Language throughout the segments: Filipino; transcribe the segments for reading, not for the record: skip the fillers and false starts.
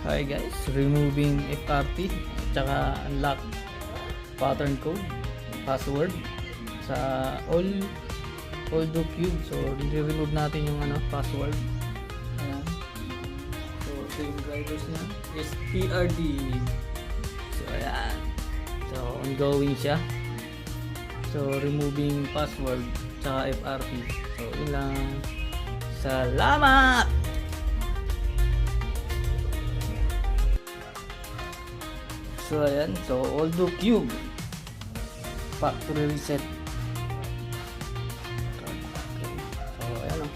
Hi guys, removing FRP tsaka unlock pattern code password sa all do cube. So i-remove natin yung password. Ayan. So ito yung drivers niya is PRD. So ayan. So ongoing siya. So removing password tsaka FRP. So yun lang. Salamat. So ayan, so Aldo Cube factory reset. Okay. So ayan o.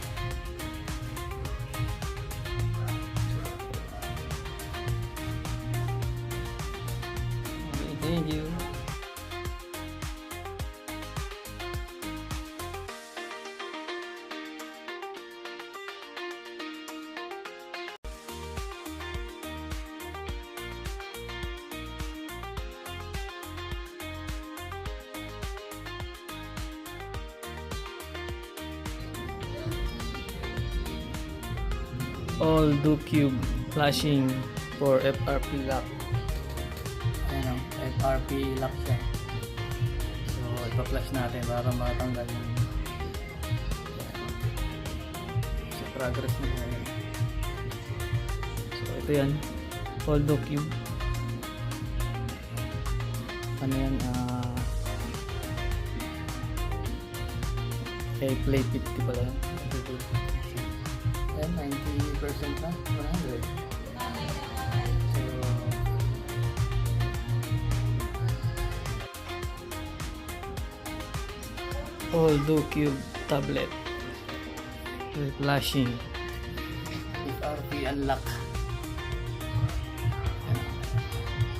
Okay, thank you. Aldo Cube flashing for FRP lock. Ayan o, FRP lock siya. So ipa-flash natin para matanggal yung so progress na yan. So ito yan, Aldo Cube. Ano yan, play 50 pala yan. Ayan, 90% na, 100. So, Aldo Cube tablet with flashing FRP unlock.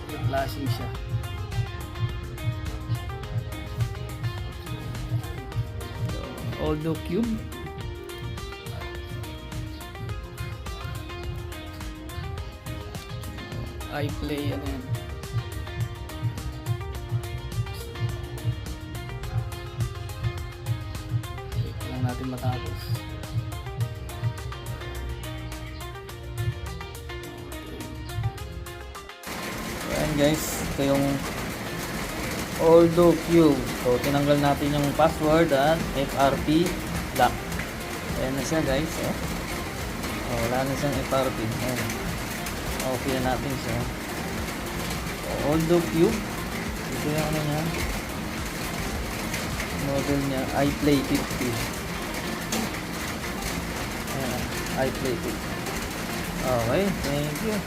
With flashing siya. So, Aldo Cube iPlay ano yan. Wait lang natin matapos. So ayan guys, ito yung Aldo Cube. So tinanggal natin yung password at FRP lock. Ayan na siya guys. Wala na siyang FRP. Ayan. Okay na natin siya. Aldo Cube. Ito yung ano niya. Model niya. iPlay 50. Ayan. iPlay 50. Okay. Thank you.